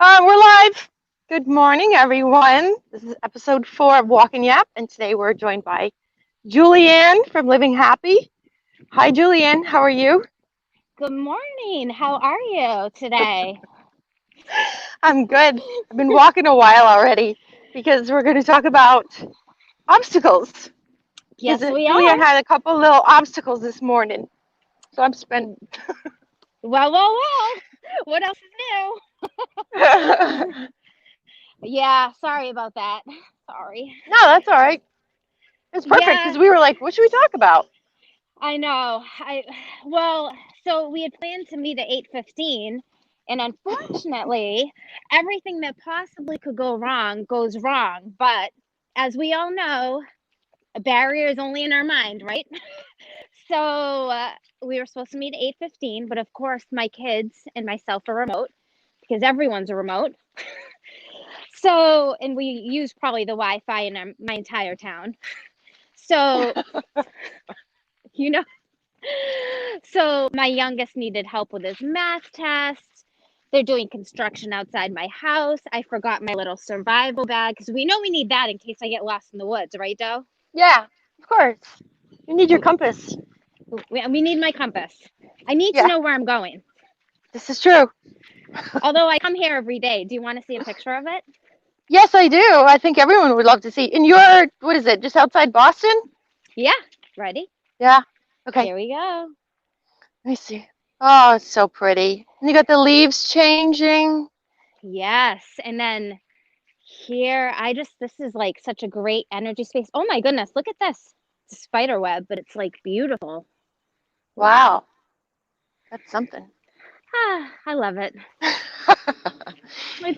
We're live. Good morning, everyone. This is episode 4 of Walk and Yap, and today we're joined by Julianne from Living Happy. Hi, Julianne. How are you? Good morning. How are you today? I'm good. I've been walking a while already because we're going to talk about obstacles. Because Yes, we Julianne are. had a couple little obstacles this morning, so I'm spent. Well. What else is No, new? Yeah, sorry about that. Sorry. that's all right. It's perfect Yeah, because we were like, what should we talk about? I know. So we had planned to meet at 8:15, and unfortunately, everything that possibly could go wrong goes wrong. But as we all know, a barrier is only in our mind, right? So we were supposed to meet at 8:15, but of course my kids and myself are remote because everyone's a remote. So, and we use probably the Wi-Fi in my entire town. So, you know, so my youngest needed help with his math test. They're doing construction outside my house. I forgot my little survival bag because we know we need that in case I get lost in the woods, right, Doe? Yeah, of course. You need your compass. We need my compass. I need to Yeah, know where I'm going. this is true. Although I come here every day. Do you want to see a picture of it? Yes, I do. I think everyone would love to see. And you're, what is it, just outside Boston? Yeah. Ready? Yeah. Okay. Here we go. Let me see. Oh, it's so pretty. And you got the leaves changing. Yes. And then here, this is like such a great energy space. Oh my goodness, look at this. It's a spider web, but it's like beautiful. Wow. Wow. That's something. I love it.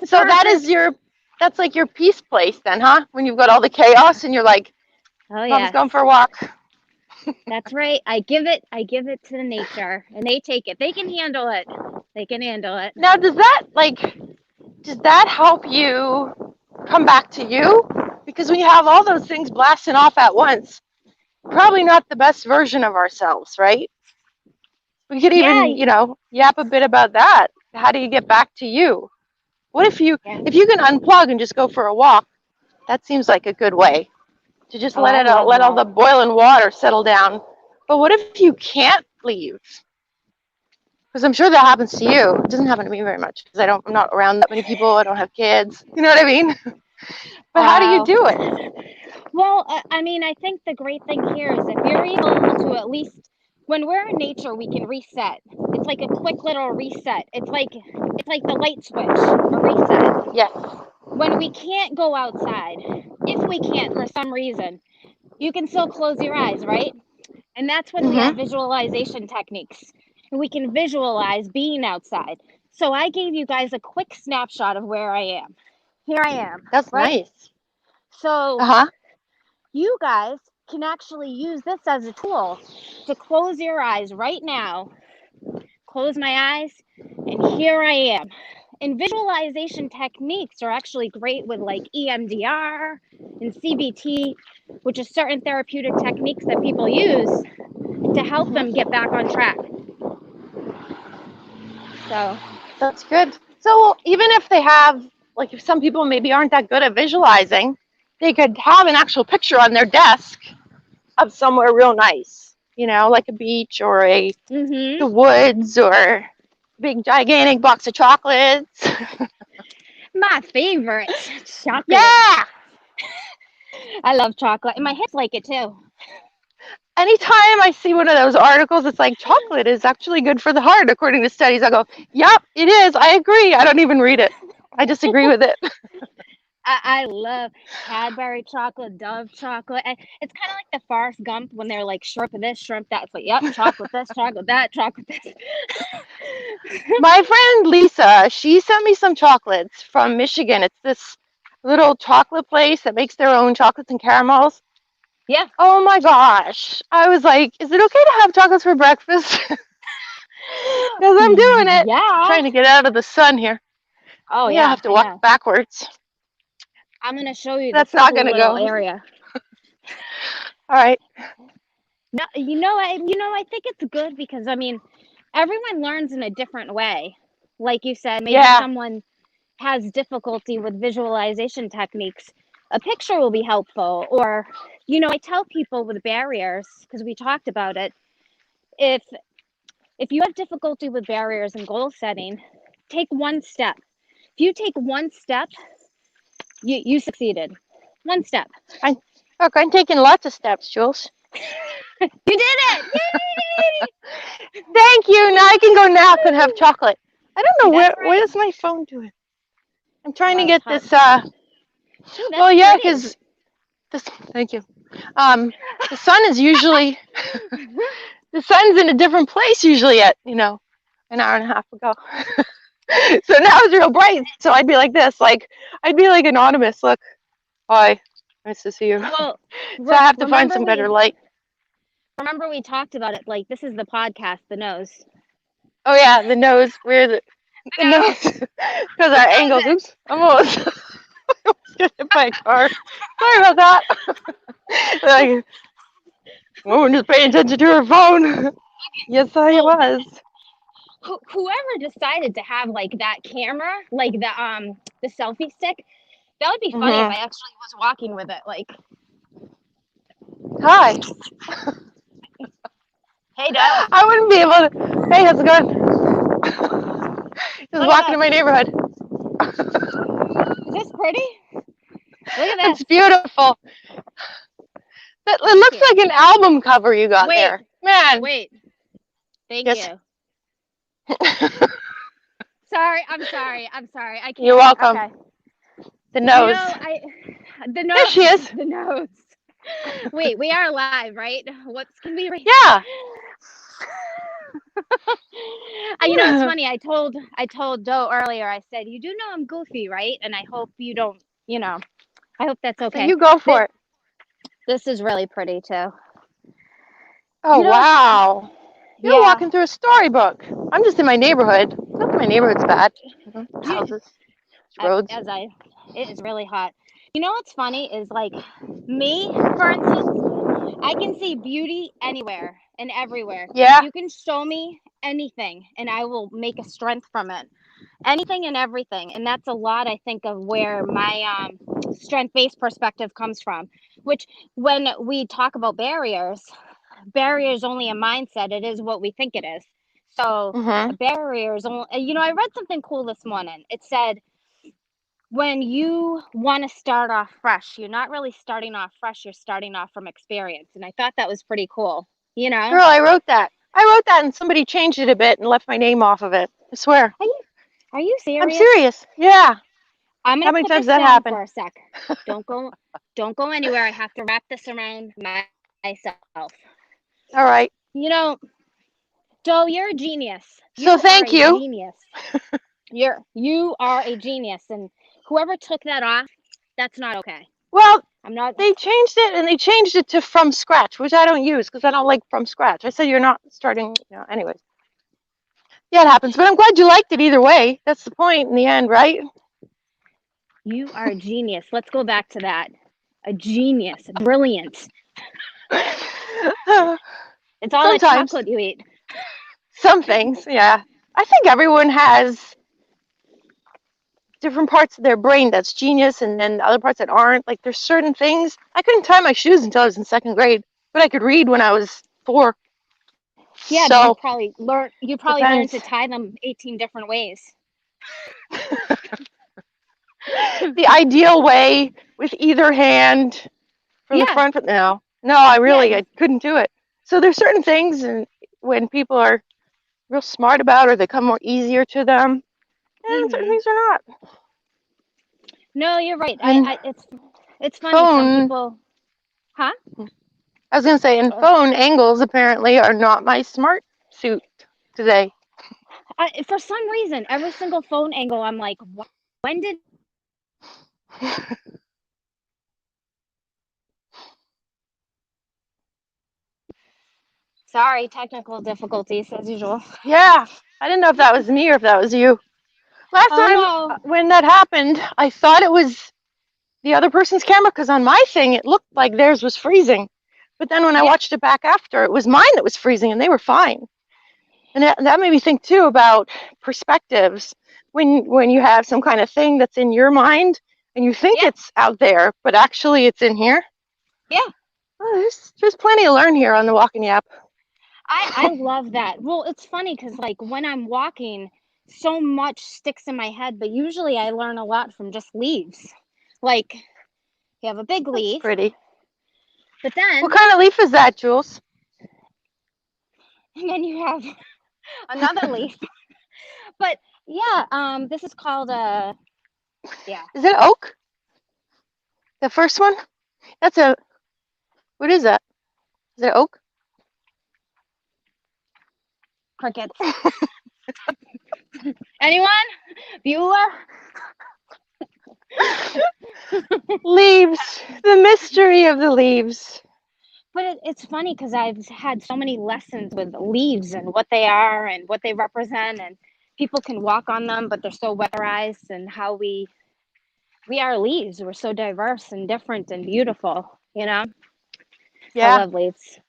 It's So that is perfect. that's like your peace place then, huh? When you've got all the chaos and you're like, Oh Mom's yes. going for a walk. That's right. I give it to the nature and they take it. They can handle it. They can handle it. Now, does that help you come back to you? Because when you have all those things blasting off at once, probably not the best version of ourselves, right? We could Yeah, even, yap a bit about that. How do you get back to you? What yeah. if you can unplug and just go for a walk? That seems like a good way to just Oh, I love let all that. the boiling water settle down. But what if you can't leave? Because I'm sure that happens to you. It doesn't happen to me very much because I'm not around that many people. I don't have kids. You know what I mean? But how do you Oh, do it? well, I mean, I think the great thing here is if you're able to at least, when we're in nature, we can reset. It's like a quick little reset. It's like the light switch, a reset. Yes. When we can't go outside, if we can't for some reason, you can still close your eyes, right? And that's when we have Mhm. visualization techniques. And we can visualize being outside. So I gave you guys a quick snapshot of where I am. Here I am, That's right? nice. So Uh huh. you guys can actually use this as a tool to close your eyes right now. Close my eyes, and here I am. And visualization techniques are actually great with like EMDR and CBT, which is certain therapeutic techniques that people use to help them Mhm. get back on track. So, That's good. So even if they have, like, if some people maybe aren't that good at visualizing, they could have an actual picture on their desk of somewhere real nice. Like a beach or mm-hmm. the woods or a big gigantic box of chocolates. My favorite chocolate. Yeah. I love chocolate, and my hips like it too. Anytime I see one of those articles, it's like chocolate is actually good for the heart, according to studies. I go, yep, it is. I agree. I don't even read it. I just agree with it. I love Cadbury chocolate, Dove chocolate. And it's kind of like the Forrest Gump when they're like shrimp this, shrimp that. It's like, yep, chocolate this, chocolate that, chocolate this. My friend Lisa, she sent me some chocolates from Michigan. It's this little chocolate place that makes their own chocolates and caramels. Yeah. Oh my gosh. I was like, is it okay to have chocolates for breakfast? Because I'm doing it. Yeah. Trying to get out of the sun here. Oh, Maybe I'll yeah, have to I walk know. backwards. I'm going to show you That's this not cool going to little go. area. All right. No, I think it's good because, I mean, everyone learns in a different way. Like you said, maybe Yeah. someone has difficulty with visualization techniques, a picture will be helpful. Or, I tell people with barriers, because we talked about it, if you have difficulty with barriers and goal setting, take one step. If you take one step, you succeeded. One step. Look, I'm taking lots of steps, Jules. You did it! Yay! Thank you. Now I can go nap and have chocolate. I don't know That's what right. is my phone doing. I'm trying to Wow, it's get hot. this. Ooh, Well, that's yeah, pretty. because this. Thank you. The sun is usually the sun's in a different place usually at an hour and a half ago. So now it's real bright. So I'd be like this, like I'd be like anonymous. Look, hi, nice to see you. Well, So I have to find remember some better we light. talked about it. Like, this is the podcast, the nose. Oh yeah, the nose. Where's it? The The nose. nose. Because our The angles. nose. Oops, I'm almost, I almost got hit by a car. Sorry about that. Like, woman just paying attention to her phone. Yes, I Well, was. whoever decided to have like that camera, like the selfie stick, that would be funny if I actually was walking with it. Like, Hi. hey, Dad, I wouldn't be able to. Hey, how's it going? Just look walking at in my this. neighborhood. Is this pretty? Look at That's this. beautiful. It Thank looks you. like an album cover you got Wait, there. Man. wait. Thank Yes. you. Sorry, I'm sorry. I You're can't. welcome. Okay. The nose. The There she is. the nose. Wait, we are live, right? What's can we read? Yeah. It's funny. I told Doe earlier. I said, "You do know I'm goofy, right?" And I hope you don't. I hope that's So okay. you go for it. This is really pretty too. Oh, wow. You're Yeah. walking through a storybook. I'm just in my neighborhood. Not that my neighborhood's bad. Houses, roads. It is really hot. What's funny is like me, for instance, I can see beauty anywhere and everywhere. Yeah. You can show me anything and I will make a strength from it. Anything and everything. And that's a lot, I think, of where my strength-based perspective comes from. Which, when we talk about barriers only a mindset. It is what we think it is. So Mhm. barriers only, I read something cool this morning. It said, when you want to start off fresh, you're not really starting off fresh, you're starting off from experience. And I thought that was pretty cool. Girl, I wrote that. I wrote that and somebody changed it a bit and left my name off of it. I swear. Are you I'm serious? serious. Yeah. I'm How gonna many put times this that down happened? for a sec. Don't go anywhere. I have to wrap this around myself. All right. Joe, you're a genius. So You are thank a you. genius. You are a genius, and whoever took that off, that's not okay. Well, I'm not. they changed it and they changed it to from scratch, which I don't use because I don't like from scratch. I said you're not starting, anyways. Yeah, it happens. But I'm glad you liked it either way. That's the point in the end, right? You are a genius. Let's go back to that. A genius, brilliant. It's all that Sometimes. chocolate you eat. Some things, yeah. I think everyone has different parts of their brain that's genius and then other parts that aren't. Like there's certain things. I couldn't tie my shoes until I was in second grade, but I could read when I was 4. Yeah, but So you probably learned depends. to tie them 18 different ways. The ideal way with either hand for the Yeah, front. No, I yeah. couldn't do it. So there's certain things, and when people are real smart about or they come more easier to them, and certain Mhm. things are not. No, you're right. And It's funny. Some phone, people, huh? I was gonna say, and Uh, phone angles apparently are not my smart suit today. for some reason, every single phone angle, I'm like, when did? Sorry, technical difficulties as usual. Yeah, I didn't know if that was me or if that was you. Last Oh time no. when that happened, I thought it was the other person's camera because on my thing it looked like theirs was freezing. But then when I Yeah. watched it back after, it was mine that was freezing and they were fine. And that made me think too about perspectives. when you have some kind of thing that's in your mind and you think Yeah. it's out there, but actually it's in here. Yeah. Oh, there's plenty to learn here on the Walking Yap. I love that. Well, it's funny because like when I'm walking, so much sticks in my head, but usually I learn a lot from just leaves. Like you have a big That's leaf, pretty. but What then kind of leaf is that, Jules? and then you have another leaf. But yeah, this is called yeah, Is it oak? The first one? That's a, what is that? Is it oak? crickets. Anyone? Bueller? Leaves. The mystery of the leaves. But it's funny because I've had so many lessons with leaves and what they are and what they represent, and people can walk on them, but they're so weatherized, and how we are leaves. We're so diverse and different and beautiful. You know, I Yeah. love leaves.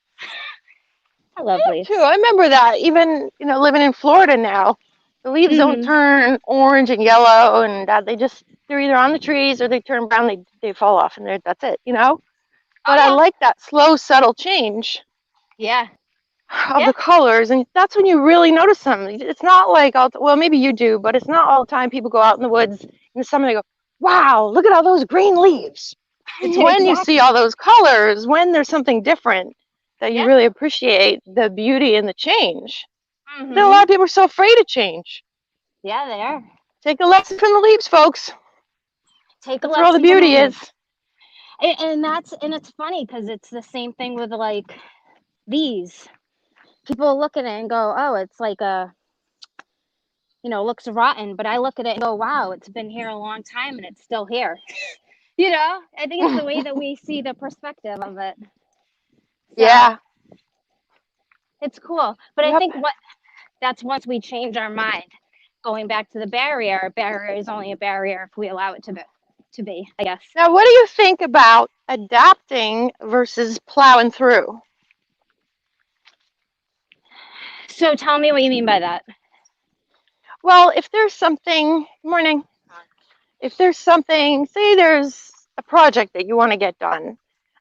I I love do too. leaves. I remember that. Even, living in Florida now, the leaves don't Mhm. turn orange and yellow, and they're either on the trees or they turn brown. They fall off, and that's it. Oh But I yeah. like that slow, subtle change Yeah. of Yeah. the colors, and that's when you really notice them. It's not like well, maybe you do, but it's not all the time people go out in the woods in the summer. They go, "Wow, look at all those green leaves." It's when you see Exactly. all those colors, when there's something different, that you Yeah. really appreciate the beauty and the change. But then a lot Mhm. of people are so afraid of change. Yeah, they are. Take a lesson from the leaves, folks. Take a That's where all the lesson from the beauty is. leaves. And it's funny because it's the same thing with like these. People look at it and go, "Oh, it's like looks rotten," but I look at it and go, "Wow, it's been here a long time and it's still here." I think it's the way that we see the perspective of it. So Yeah. it's cool. But I Yep. think that's once we change our mind. Going back to the barrier, a barrier is only a barrier if we allow it to be, I guess. Now, what do you think about adapting versus plowing through? So tell me what you mean by that. Well, if there's something, morning, if there's something, say there's a project that you want to get done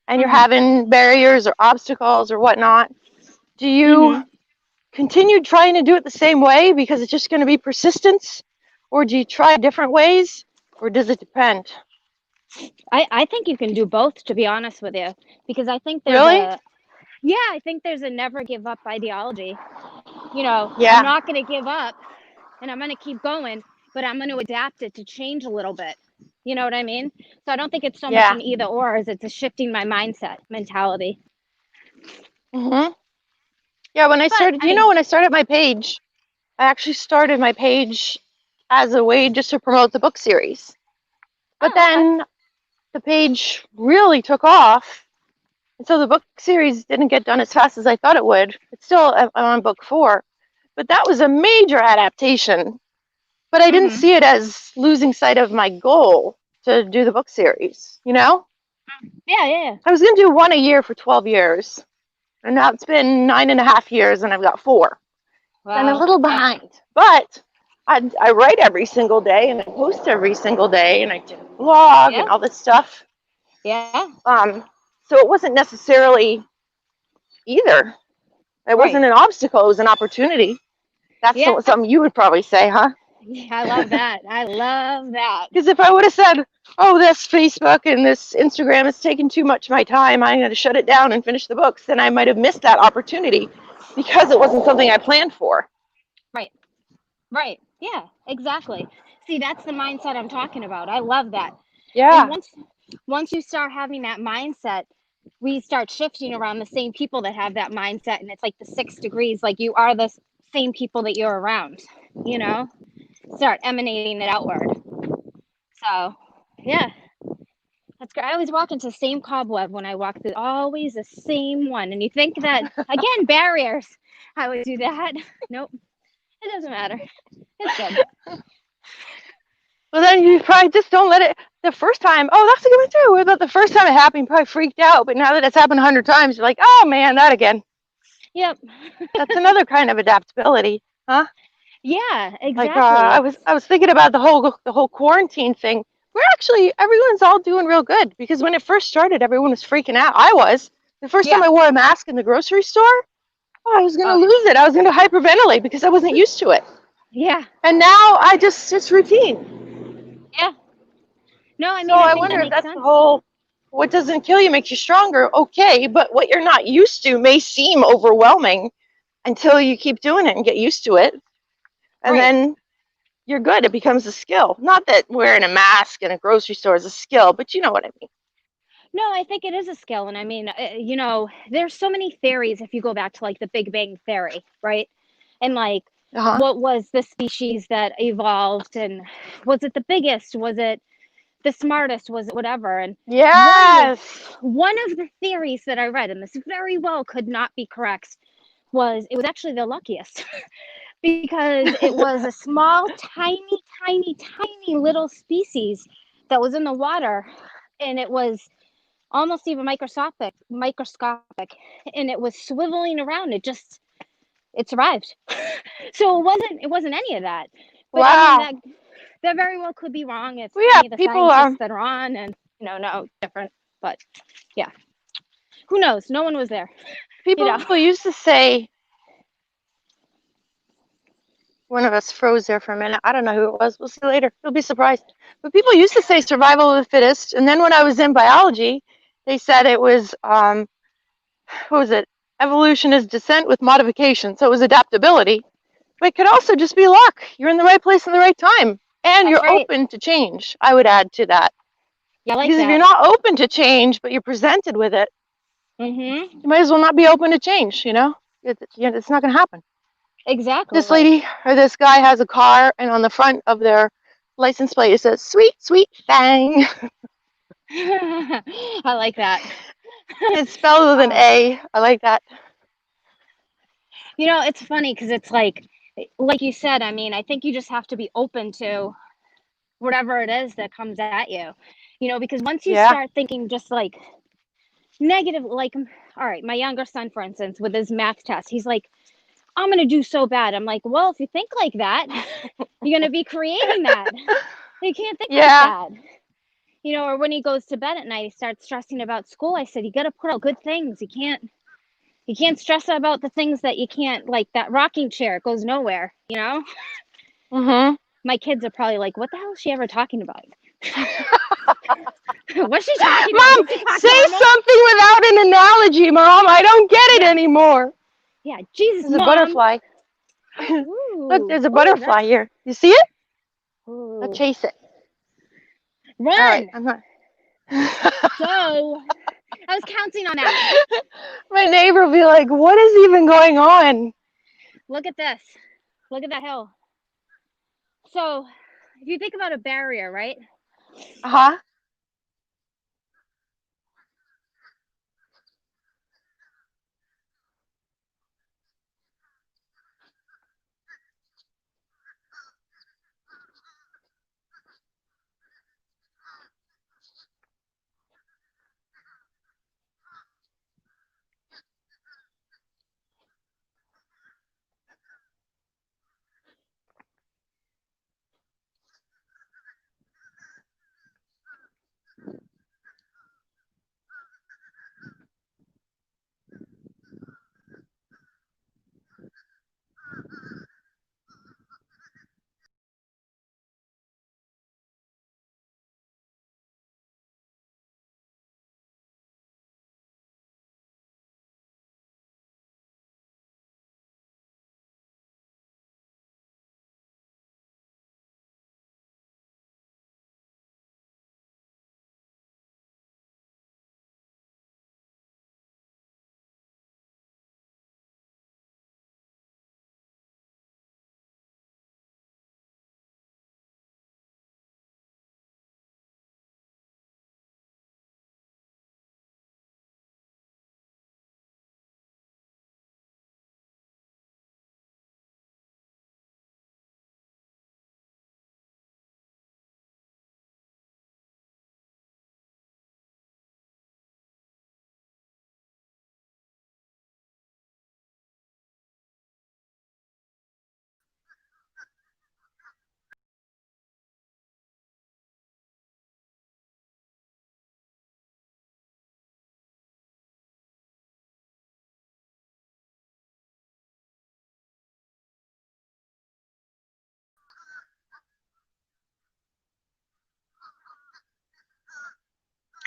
and you're Mhm. having barriers or obstacles or whatnot, do you Mhm. continue trying to do it the same way because it's just going to be persistence? Or do you try different ways? Or does it depend? I think you can do both, to be honest with you, because I think there's Really? a I think there's a never give up ideology. I'm Yeah. not going to give up and I'm going to keep going, but I'm going to adapt it to change a little bit. You know what I mean? So I don't think it's so much Yeah. an either or, as it's a shifting my mindset mentality. Hmm. Yeah, when I But started, I mean, when I started my page, I actually started my page as a way just to promote the book series. But oh, okay. then the page really took off. And so the book series didn't get done as fast as I thought it would. It's still, I'm on book 4. But that was a major adaptation. But I didn't Mhm. see it as losing sight of my goal to do the book series. Yeah, yeah, yeah. I was going to do one a year for 12 years. And now it's been 9.5 years and I've got 4. So I'm a Wow. little Yeah. behind. But I write every single day and I post every single day and I do a blog Yeah. and all this stuff. Yeah. Um, so it wasn't necessarily either. It Right. wasn't an obstacle, it was an opportunity. That's Yeah. something you would probably say, huh? Yeah, I love that. I love that. Because if I would have said, oh, this Facebook and this Instagram is taking too much of my time, I'm going to shut it down and finish the books, then I might have missed that opportunity because it wasn't something I planned for. Right. Right. Yeah, exactly. See, that's the mindset I'm talking about. I love that. And Yeah. once you start having that mindset, we start shifting around the same people that have that mindset, and it's like the 6 degrees, like you are the same people that you're around, you know? Start emanating it outward. So, yeah, that's great. I always walk into the same cobweb when I walk through, always the same one. And you think that, again, barriers. I would do that. Nope, it doesn't matter. It's good. Well, then you probably just don't let it. The first time, oh, that's a good one too. What about the first time it happened, you probably freaked out. But now that it's happened 100 times, you're like, oh man, that again. Yep. That's another kind of adaptability, huh? Yeah, Like exactly. I was thinking about the whole quarantine thing. We're actually everyone's all doing real good because when it first started, everyone was freaking out. I was. The first time Yeah. I wore a mask in the grocery store, oh, I was gonna Oh yeah. lose it. I was gonna hyperventilate because I wasn't used to it. Yeah. And now I just it's routine. Yeah. No, I So mean, I I think that wonder if makes that's the sense. whole what doesn't kill you makes you stronger. Okay, but what you're not used to may seem overwhelming until you keep doing it and get used to it. And Right. then you're good. It becomes a skill. Not that wearing a mask in a grocery store is a skill, but you know what I mean. No, I think it is a skill, and I mean, there's so many theories if you go back to like the Big Bang theory, right? And like, Uh huh. what was the species that evolved, and was it the biggest? Was it the smartest? Was it whatever? And one Yes. one of the theories that I read, and this very well could not be correct, was it was actually the luckiest because it was a small, tiny, tiny, tiny little species that was in the water, and it was almost even microscopic, and it was swiveling around. It survived. So it wasn't any of that. But I mean, Wow. that very well could be wrong. It's Well, yeah. any of the People scientists that are on, and no different. But yeah, who knows? No one was there. you know people used to say. One of us froze there for a minute. I don't know who it was. We'll see later. You'll be surprised. But people used to say survival of the fittest, and then when I was in biology, they said it was what was it? Evolution is descent with modification. So it was adaptability. But it could also just be luck. You're in the right place in the right time. And That's you're right. open to change, I would add to that. Yeah, I like Because if you're that. not open to change, but you're presented with it, Mm-hmm. you might as well not be open to change, you know? It's not going to happen. This Exactly. lady or this guy has a car, and on the front of their license plate it says "Sweet, sweet thing." I like that. It's spelled with an uh, A. I like that. it's funny because it's like you said. I mean, I think you just have to be open to whatever it is that comes at you. Because once you Yeah. start thinking just like negative, like, all right, my younger son, for instance, with his math test, he's like, I'm going to do so bad. I'm like, well, if you think like that, you're going to be creating that. You can't think like Yeah. that. Or when he goes to bed at night, he starts stressing about school. I said, you got to put out good things. You can't stress about the things that you can't, like that rocking chair. It goes nowhere. Mhm. My kids are probably like, what the hell is she ever talking about? What's she talking about? Mom, Does she talk say normal? something without an analogy, Mom. I don't get it Yeah. anymore. Yeah. Jesus, There's a mom. butterfly. Look, Ooh. there's a Ooh, butterfly that's here. You see it? I'll ooh. chase it. All right. Run. I'm not. So I was counting on that. My neighbor will be like, "What is even going on?" Look at this. Look at that hill. So if you think about a barrier, right? Uh huh.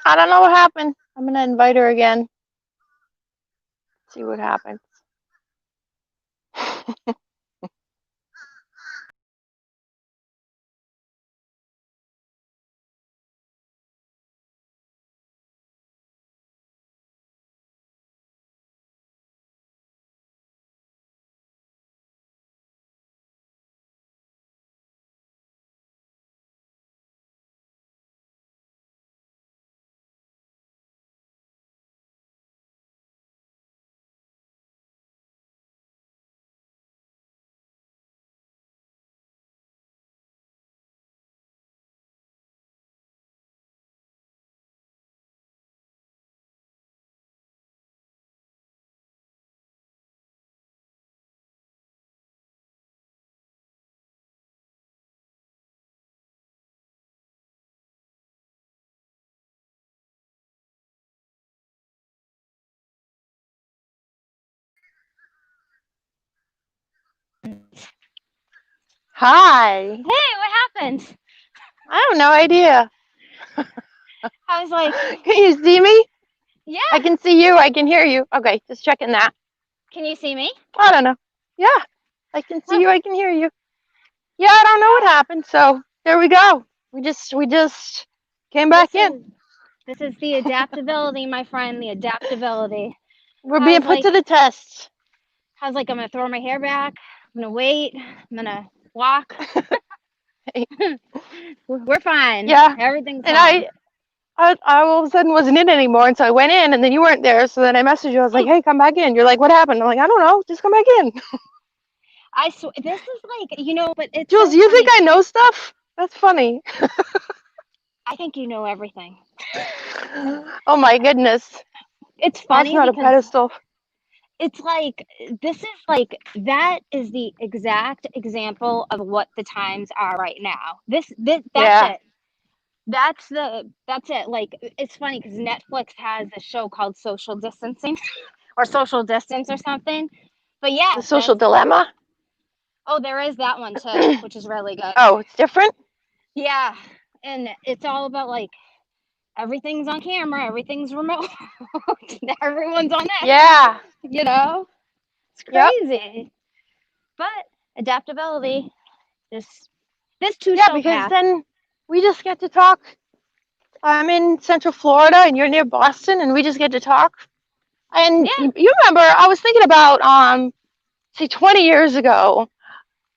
I don't know what happened. I'm gonna invite her again. See what happens. Hi. Hey, what happened? I have no idea. I was like, Can you see me? I yeah. can see you. I can hear you. Okay, just checking that. Can you see me? I don't know. Yeah, I can see Oh, you. I can hear you. Yeah, I don't know what oh. happened. So there we go. We just came This back in. is this is the adaptability, my friend. The adaptability. We're I being was put like, to the test. I was like, I'm gonna throw my hair back. I'm gonna wait. I'm gonna walk. We're fine. Yeah, Everything's and fine. I all of a sudden wasn't in anymore, and so I went in, and then you weren't there. So then I messaged you. I was like, "Hey, come back in." You're like, "What happened?" I'm like, "I don't know. Just come back in." I swear, this is like, but it's Jules, so you think funny. I know stuff? That's funny. I think you know everything. Oh my goodness, It's that's funny not a because pedestal. it's like this is like that is the exact example of what the times are right now. This that's Yeah, it. That's it. Like it's funny because Netflix has a show called Social Distancing or Social Distance or something. But the yeah, social dilemma. there is that one too, which is really good. Oh, it's different. Yeah, and it's all about like everything's on camera, everything's remote, everyone's on X. Yeah. It's Yep. crazy. But adaptability, this too Yeah, shall because pass. then we just get to talk. I'm in Central Florida, and you're near Boston, and we just get to talk. And Yeah. you remember, I was thinking about say 20 years ago,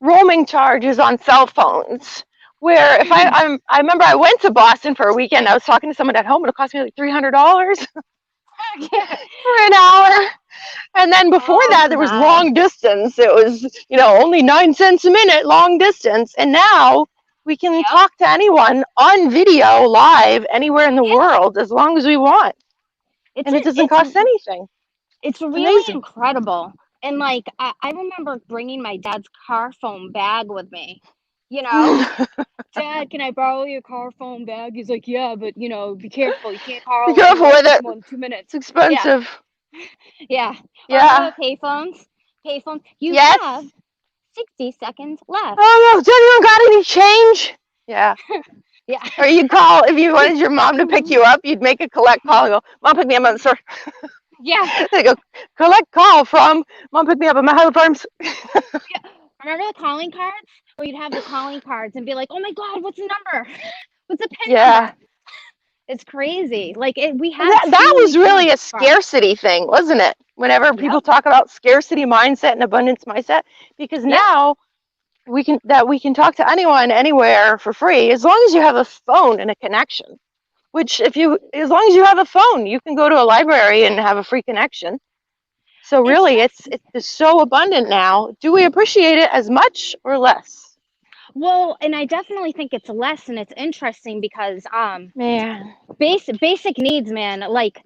roaming charges on cell phones. Where if I remember I went to Boston for a weekend. I was talking to someone at home. It cost me like $300 for an hour. And then before Oh that, there was my. long distance. It was, only 9 cents a minute, long distance. And now we can Yep. talk to anyone on video live anywhere in the Yeah. world as long as we want. It's And it a, doesn't cost anything. it's It's really amazing. incredible. And like I remember bringing my dad's car phone bag with me. You know, Dad, can I borrow your car phone bag? He's like, yeah, but be careful. You can't Be call careful anywhere with for it. more than 2 minutes. It's Yeah, expensive. yeah. Or go Yeah. to payphones. Payphones. You have Yes. 60 seconds left. Oh no, does anyone got any change? Yeah. Yeah. Or you'd call if you wanted your mom to pick you up, you'd make a collect call and go, Mom, pick me up on the store. Yeah. They go, collect call from Mom, pick me up at my Highland Farms. Remember the calling cards? Where you'd have the calling cards and be like, oh my God, what's the number? What's the PIN Yeah. number? It's crazy. Like we And have that truly was come really a far. scarcity thing, wasn't it? Whenever people Yep. talk about scarcity mindset and abundance mindset, because Yep. now we can talk to anyone anywhere for free as long as you have a phone and a connection. Which if you as long as you have a phone, you can go to a library and have a free connection. So It's really just it's so abundant now. Do we appreciate it as much or less? well, and I definitely think it's less and it's interesting because Man. basic needs, man. Like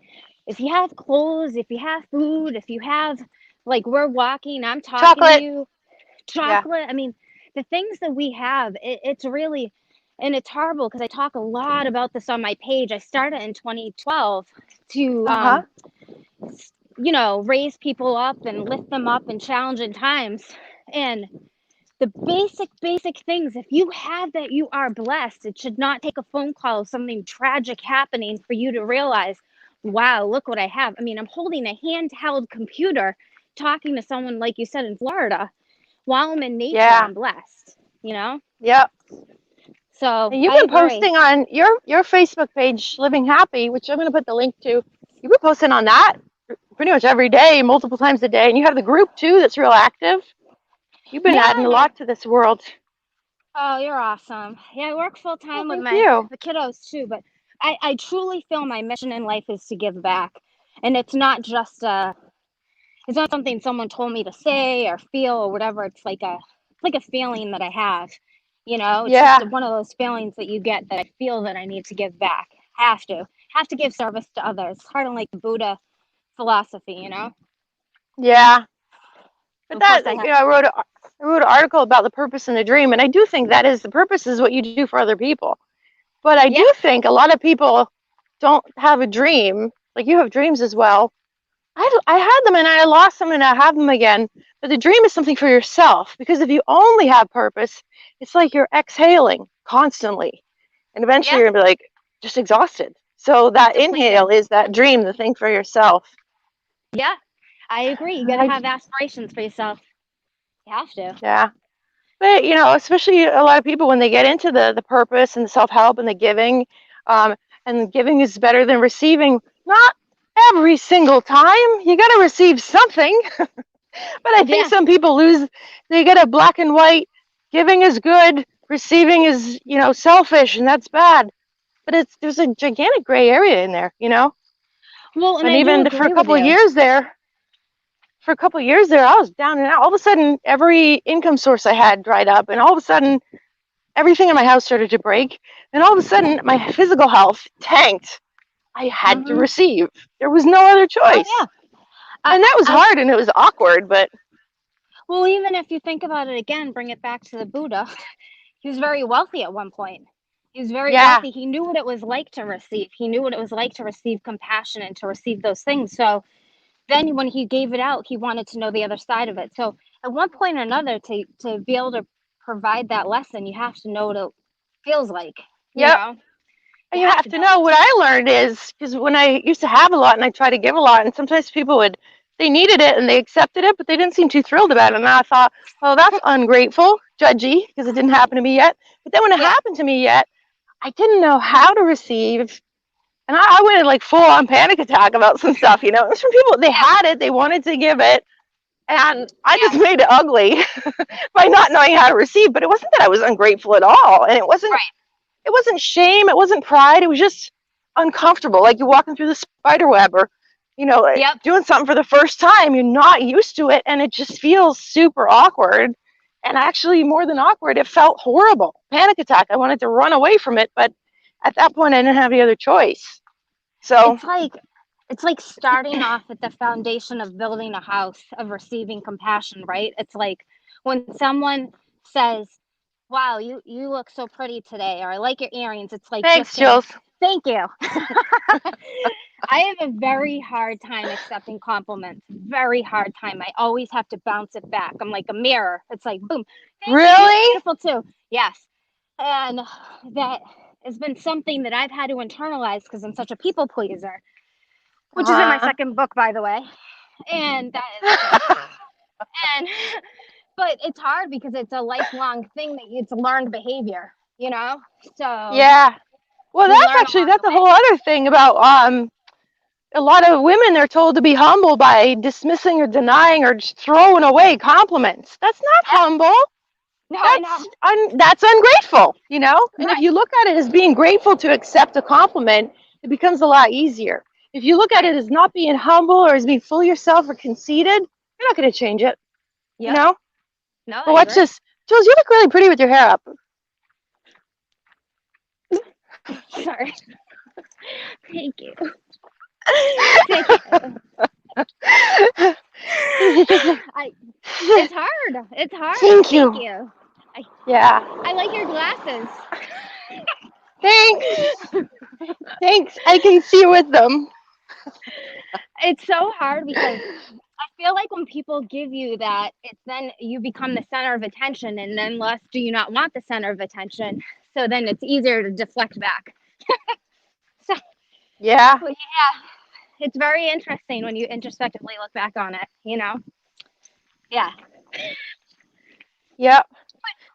if you have clothes, if you have food, if you have like we're walking, I'm talking to Chocolate. you, Yeah. chocolate. I mean, the things that we have, it's really, and it's horrible because I talk a lot about this on my page. I started in 2012 to, Uh-huh. raise people up and lift them up in challenging times. And the basic things. If you have that, you are blessed. It should not take a phone call of something tragic happening for you to realize, wow, look what I have. I mean, I'm holding a handheld computer talking to someone, like you said, in Florida while I'm in nature. Yeah. I'm blessed, you know? Yep. So And you've I been agree. posting on your Facebook page, Living Happy, which I'm going to put the link to. You've been posting on that pretty much every day, multiple times a day, and you have the group too that's real active. You've been Yeah, adding a yeah. lot to this world. Oh, you're awesome. Yeah, I work full Well, time with thank my you. the kiddos too, but I truly feel my mission in life is to give back. And it's not something someone told me to say or feel or whatever. It's like a feeling that I have. You know, it's just Yeah, one of those feelings that you get that I feel that I need to give back. Have to give service to others. Kind of like the Buddha philosophy, you know. yeah. But Of course, that, I have. I wrote an article about the purpose and the dream, and I do think that is the purpose is what you do for other people. But I Yeah, do think a lot of people don't have a dream. Like you have dreams as well. I had them and I lost them and I have them again. But the dream is something for yourself because if you only have purpose, it's like you're exhaling constantly. And eventually yeah, you're going to be like just exhausted. So that inhale depleted. is that dream, the thing for yourself. Yeah, I agree. You got to I, have aspirations for yourself. You have to. yeah. But, especially a lot of people when they get into the purpose and the self help and the giving, um, and giving is better than receiving. Not every single time. You got to receive something. But I think Yeah. some people lose, they get a black and white. Giving is good, receiving is, selfish, and that's bad. But there's a gigantic gray area in there. Well, and And I do even for a agree with couple of you. years there, I was down and out. All of a sudden, every income source I had dried up, and all of a sudden, everything in my house started to break. And all of a sudden, my physical health tanked. I had to Hmm. receive. There was no other Oh choice. yeah. I, And that was I, hard and it was awkward, but well, even if you think about it again, bring it back to the Buddha. He was very wealthy at one point. He was very yeah, wealthy. He knew what it was like to receive. He knew what it was like to receive compassion and to receive those things. So then when he gave it out, he wanted to know the other side of it. So at one point or another, to be able to provide that lesson, you have to know what it feels like. You yep. know, And you you have have to to know. know what I learned is because when I used to have a lot and I tried to give a lot, and sometimes people they needed it and they accepted it, but they didn't seem too thrilled about it. And I thought, well, that's ungrateful, judgy, because it didn't happen to me yet. But then when it Yeah. happened to me yet, I didn't know how to receive. And I went in like full on panic attack about some stuff. It was from people, they Yeah. had it, they wanted to give it, and I just Yeah. made it ugly by not knowing how to receive. But it wasn't that I was ungrateful at all. And Right. it wasn't shame, it wasn't pride, it was just uncomfortable. Like you're walking through the spider web or, Yep. doing something for the first time. You're not used to it and it just feels super awkward. And actually, more than awkward, it felt horrible. Panic attack. I wanted to run away from it, but at that point, I didn't have any other choice. So, It's like it's like starting off at the foundation of building a house of receiving compassion, right? It's like when someone says, wow, you look so pretty today, or I like your earrings. It's like just thanks, saying Jules. thank you. I have a very hard time accepting compliments, very hard time. I always have to bounce it back. I'm like a mirror. It's like boom, thank you, you're Really? beautiful too. Yes. And that has been something that I've had to internalize because I'm such a people pleaser, which is in my Uh, second book, by the way. And that is a thing. And but it's hard because it's a lifelong thing that it's learned behavior, you know? So yeah. Well, we learn along that's the a way. whole other thing about a lot of women are told to be humble by dismissing or denying or just throwing away compliments. That's not Yeah. humble. No, I know. That's ungrateful. And if Right. you look at it as being grateful to accept a compliment, it becomes a lot easier. If you look at Right. it as not being humble or as being full of yourself or conceited, you're not going to change it. You Yep. know. No, But I watch agree. this, Jules. You look really pretty with your hair up. Sorry. Thank you. Thank you. I it's hard. It's hard. Thank Thank you. you. I Yeah. I like your glasses. Thanks. Thanks. I can see with them. It's so hard because I feel like when people give you that, it's then you become the center of attention, and then less do you not want the center of attention. So then it's easier to deflect back. So Yeah. well, yeah, it's very interesting when you introspectively look back on it. Yeah. Yep.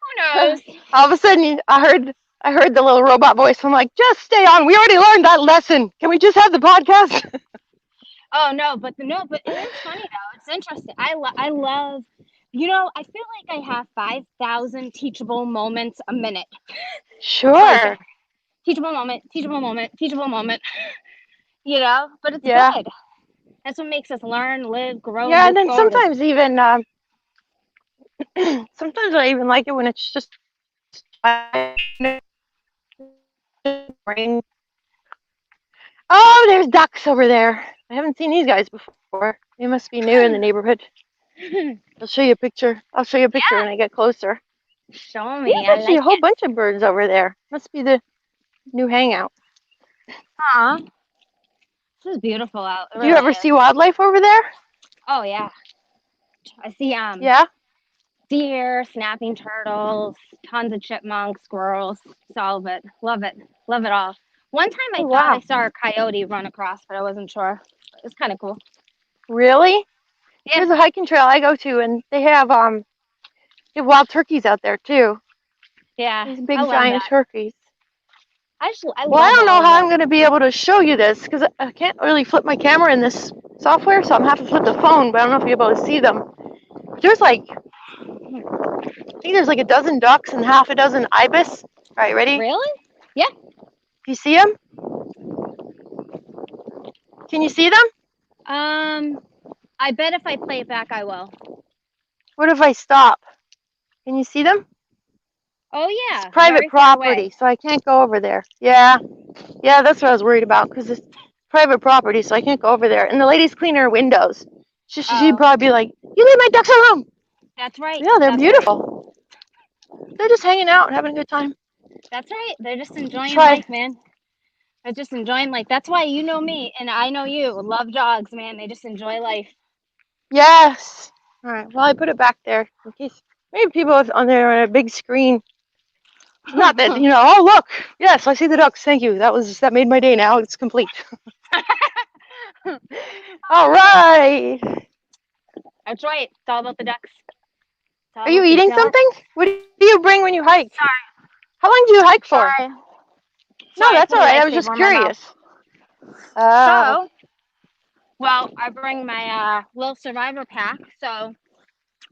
Who knows? All of a sudden, I heard the little robot voice. I'm like, just stay on. We already learned that lesson. Can we just have the podcast? Oh no, but it is funny though. It's interesting. I love. I feel like I have 5,000 teachable moments a minute. Like Sure. teachable moment, teachable moment, teachable moment. But it's Yeah. good. That's what makes us learn, live, grow, and Yeah, and move then forward. sometimes even sometimes I even like it when it's just boring. Oh, there's ducks over there. I haven't seen these guys before. They must be new in the neighborhood. I'll show you a picture. I'll show you a picture when Yeah, I get closer. show There's me. I actually like a whole it. bunch of birds over there. Must be the new hangout. Aw, this is beautiful out. It Do you really ever is. see wildlife over there? Oh yeah, I see Yeah. deer, snapping turtles, tons of chipmunks, squirrels. It's all of it. Love it all. One time I Oh thought I wow. saw a coyote run across, but I wasn't sure. It's kind of cool. Really? Yeah, There's a hiking trail I go to, and they have wild turkeys out there too. yeah, These I big love giant that. turkeys. I Well, I love don't know all of how it. I'm going to be able to show you this because I can't really flip my camera in this software, so I'm going to have to flip the phone, but I don't know if you'll be able to see them. There's like, I think there's like a dozen ducks and half a dozen ibis. All right, ready? Really? Yeah. Do you see them? Can you see them? Um, I bet if I play it back, I will. What if I stop? Can you see them? Oh It's yeah, private very far property, away. so I can't go over there. Yeah, yeah, that's what I was worried about because it's private property, so I can't go over there. And the lady's cleaning her windows. She'd Oh, probably be like, "You leave my ducks alone." that's right. Yeah, they're That's right. beautiful. They're just hanging out and having a good time. That's right. They're just enjoying Try. life, man. They're just enjoying life. That's why you know me and I know you. Love dogs, man. They just enjoy life. Yes. All right. Well, I put it back there in case maybe people on there on a big screen. Not that Oh, look. Yes, I see the ducks. Thank you. That made my day. Now it's complete. All right. That's right. It's all about the ducks. It's all Are you about the eating ducks. something? What do you bring when you hike? How long do you hike for? Sorry. No, Sorry, I that's put all a right. I was just lifesaver in my mouth. curious. Oh. So, well, I bring my little survivor pack. So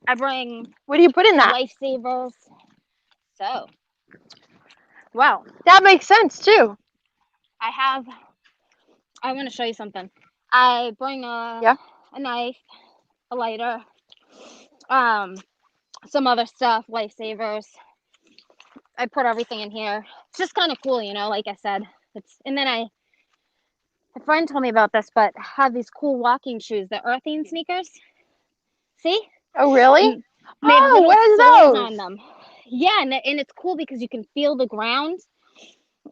I bring What do you put in that? lifesavers. So, well, That makes sense too. I have. I want to show you something. I bring Yeah. a knife, a lighter, um, some other stuff, lifesavers. I put everything in here. It's just kind of cool, like I said. And then a friend told me about this, but have these cool walking shoes, the earthing sneakers. See? Oh, really? And they have Oh, little soles what are on those? them. Yeah, and it's cool because you can feel the ground,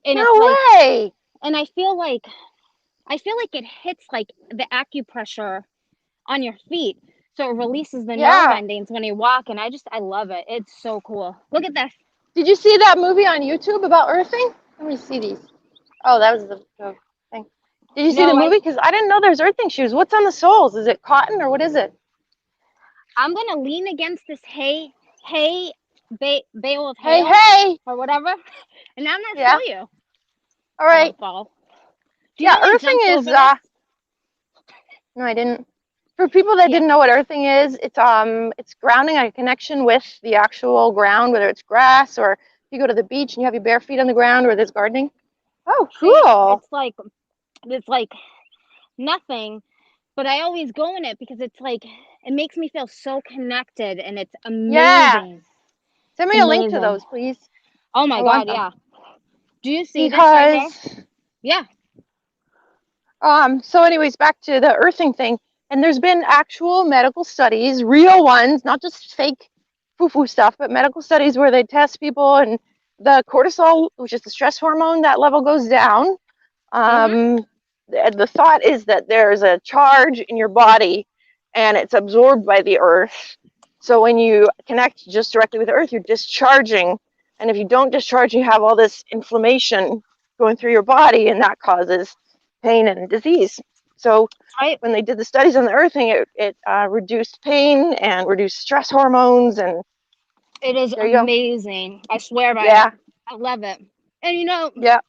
and it's No like, way. and I feel like it hits like the acupressure on your feet, so it releases the nerve Yeah. endings when you walk, and I love it. It's so cool. Look at this. Did you see that movie on YouTube about earthing? Let me see these. Oh, that was the thing. Did you see the No, movie? Because I didn't know there's earthing shoes. What's on the soles? Is it cotton or what is it? I'm gonna lean against this bale of Hey, hail hey. or whatever, and I'm gonna Yeah. show you. All I right. don't fall. Do you Yeah, know I earthing jumped is over this? no, I didn't. For people that Yeah. didn't know what earthing is, it's grounding a connection with the actual ground, whether it's grass or you go to the beach and you have your bare feet on the ground or there's gardening. Oh, See, cool. it's like nothing, but I always go in it because it's like it makes me feel so connected, and it's Yeah. amazing. Send It's me a link to amazing. those, please. Oh my I want God, them. yeah. Do you see this right here? Because Yeah. so anyways, back to the earthing thing. And there's been actual medical studies, real ones, not just fake foo-foo stuff, but medical studies where they test people and the cortisol, which is the stress hormone, that level goes down. Mhm. The thought is that there's a charge in your body and it's absorbed by the earth. So when you connect just directly with the earth, you're discharging. And if you don't discharge, you have all this inflammation going through your body, and that causes pain and disease. So Right. when they did the studies on the earthing, it reduced pain and reduced stress hormones. And It is there you go. amazing. I swear by it. Yeah, I love it. And yeah.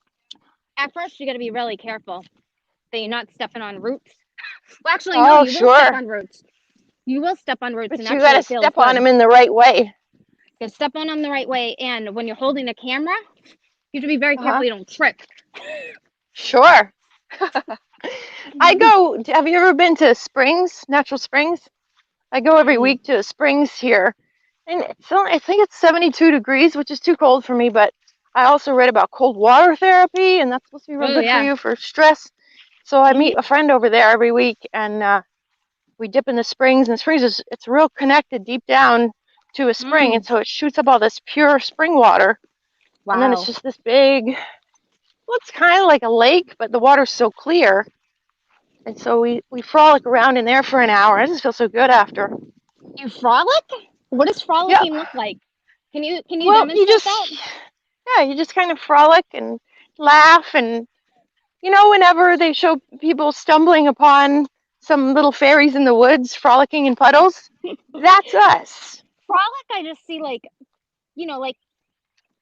at first you got to be really careful that you're not stepping on roots. Well, actually, no, Oh, you will step sure. on roots. You will step on roots, and But you got actually to it feels step on good. them in the right way. You step on them the right way, and when you're holding a camera, you have to be very Uh-huh. careful you don't trip. Sure. I go, have you ever been to springs, natural springs? I go every Mm. week to springs here. And I think it's 72 degrees, which is too cold for me, but I also read about cold water therapy, and that's supposed to be real Oh good for yeah. you for stress. So I Mhm. meet a friend over there every week, and we dip in the springs. And the springs it's real connected deep down to a spring, and Mm. so it shoots up all this pure spring water, and then it's Wow. just this big. Well, it's kind of like a lake, but the water's so clear, and so we frolic around in there for an hour. I just feel so good after. You frolic? What does Yep. frolicking look like? Can you Well, demonstrate that? you just kind of frolic and laugh, and whenever they show people stumbling upon some little fairies in the woods frolicking in puddles, that's us. Frolic, I just see like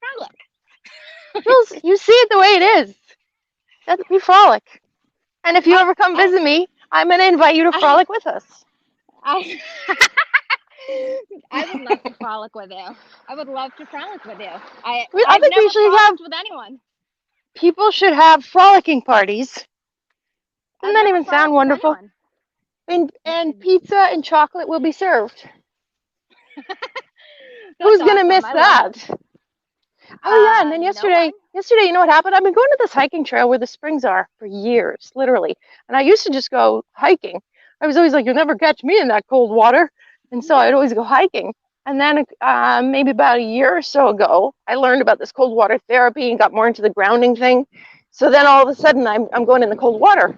frolic. You see it the way it is. That's we frolic. And if you I ever come I visit me, I'm going to invite you to I frolic with us. I I would love to frolic with you. I would love to frolic with you. I I've think we never should have frolicked with anyone. people should have frolicking parties. Doesn't I've that never even sound frolicked with wonderful? anyone. And pizza and chocolate will be served. That's Who's going to awesome. miss I love that? it. Oh yeah, and then No one. yesterday, you know what happened? I've been going to this hiking trail where the springs are for years, literally. And I used to just go hiking. I was always like, "You'll never catch me in that cold water," and so I'd always go hiking. And then maybe about a year or so ago, I learned about this cold water therapy and got more into the grounding thing. So then all of a sudden, I'm going in the cold water.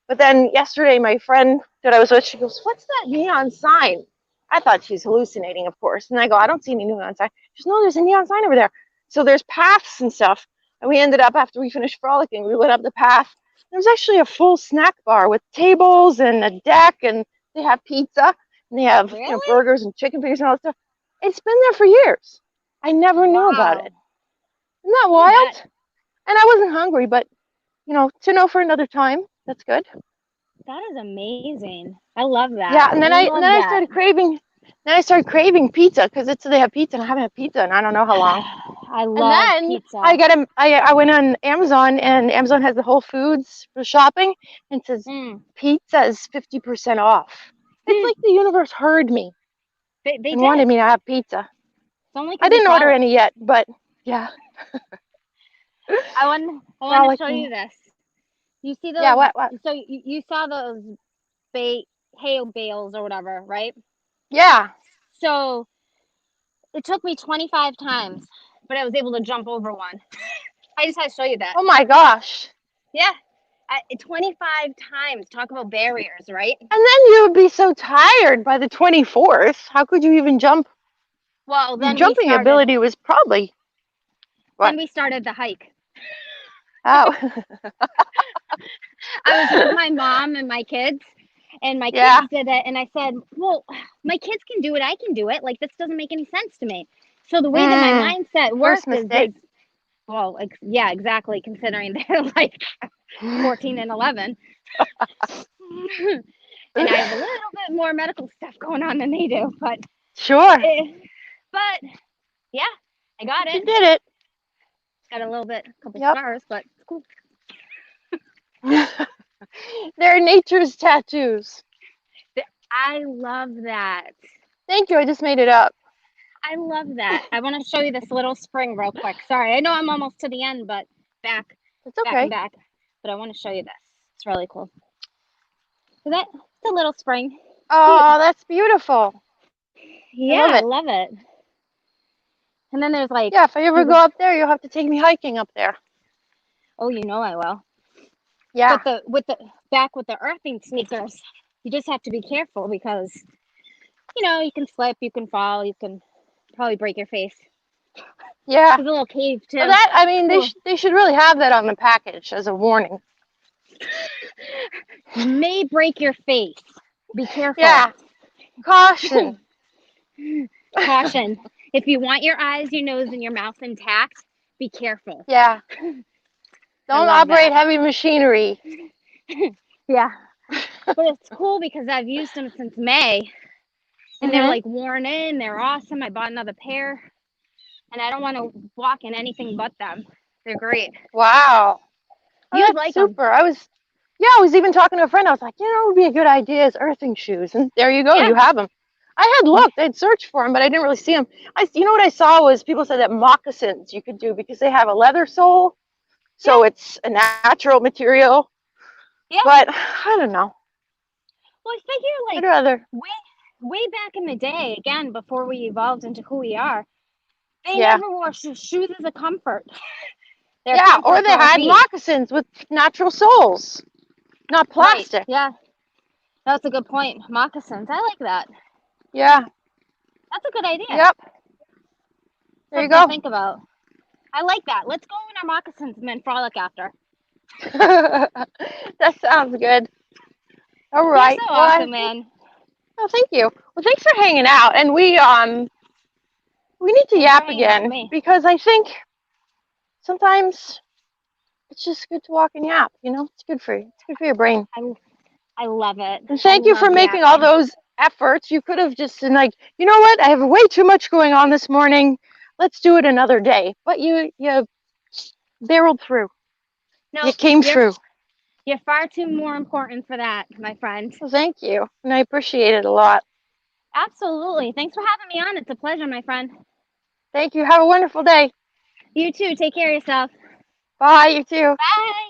But then yesterday, my friend that I was with, she goes, "What's that neon sign?" I thought she's hallucinating, of course. And I go, "I don't see any neon sign." She goes, "No, there's a neon sign over there." So there's paths and stuff. And we ended up, after we finished frolicking, we went up the path. There was actually a full snack bar with tables and a deck, and they have pizza, and they have, Really? burgers and chicken fingers and all that stuff. It's been there for years. I never knew about Wow. it. Isn't that I bet. wild? And I wasn't hungry, but, to know for another time, that's good. That is amazing. I love that. Yeah, and I love then I that. started craving pizza because they have pizza and I haven't had pizza in I don't know how long. I And love then pizza. I went on Amazon, and Amazon has the Whole Foods for shopping, and it says Mm. pizza is 50% off. It's Hmm. like the universe heard me They and wanted did. me to have pizza. It's only I because you didn't order frolic. any yet, but yeah, I want to show frolicking. you this. You see Yeah, those? what? So you saw those hay bales or whatever, right? Yeah. So it took me 25 times, but I was able to jump over one. I just had to show you that. Oh my gosh. Yeah, 25 times. Talk about barriers, right? And then you would be so tired by the 24th. How could you even jump? Well, Your jumping ability was probably then what? we started the hike. Oh, I was with my mom and my kids, and my kids yeah. did it, and I said, "Well, my kids can do it. I can do it. Like this doesn't make any sense to me." So the way that my Mm, mindset first worked is mistake. well, like yeah, exactly. Considering they're like 14 and 11, and I have a little bit more medical stuff going on than they do, Sure. eh, but yeah, I got But you it. did it. Got a little bit, a couple Yep. scars, but it's cool. They're nature's tattoos. I love that. Thank you. I just made it up. I love that. I want to show you this little spring real quick. Sorry, I know I'm almost to the end, but back, It's back and okay. back. But I want to show you this. It's really cool. So that it's a little spring. Cute. Oh, that's beautiful. I Yeah, love I it. love it. And then there's like Yeah, if I ever these. go up there, you'll have to take me hiking up there. Oh, you know I will. Yeah. But the with the back with the earthing sneakers. You just have to be careful because, you can slip, you can fall, you can probably break your face. Yeah. There's a little cave Well, too. that, I It's mean, cool. they should really have that on the package as a warning. May break your face. Be careful. Yeah. Caution. Caution. If you want your eyes, your nose, and your mouth intact, be careful. Yeah. I Don't love operate that. heavy machinery. Yeah. But it's cool because I've used them since May and they're Mhm. like worn in. They're awesome. I bought another pair and I don't want to walk in anything but them. They're great. Wow. Oh, You'd that's like them. super. Yeah, I was even talking to a friend. I was like, it would be a good idea as earthing shoes. And there you go. Yeah. You have them. I had looked. I'd searched for them, but I didn't really see them. You know what I saw was people said that moccasins you could do because they have a leather sole, Yeah. so it's a natural material. Yeah. But I don't know. Well, I figure I'd like rather. way, way back in the day, again, before we evolved into who we are, they Yeah. never wore shoes as a comfort. They're a Yeah, comfort or for they our had feet. moccasins with natural soles, not Right. plastic. Yeah. That's a good point. Moccasins. I like that. Yeah. That's a good idea. Yep. There you Something to go. think about. I like that. Let's go in our moccasins and then frolic after. That sounds good. All You're right. so Well, I awesome, think. man. Oh, thank you. Well, thanks for hanging out. And we need to Thanks for yap hanging out with again me. because I think sometimes it's just good to walk and yap. It's good for you. It's good for your brain. I, I love it. And I thank you for love making all yapping. those efforts. You could have just been like, you know what? I have way too much going on this morning. Let's do it another day. But you barreled through. You No, came you're through. you're far too more important for that, my friend. Well, thank you. And I appreciate it a lot. Absolutely. Thanks for having me on. It's a pleasure, my friend. Thank you. Have a wonderful day. You too. Take care of yourself. Bye. You too. Bye.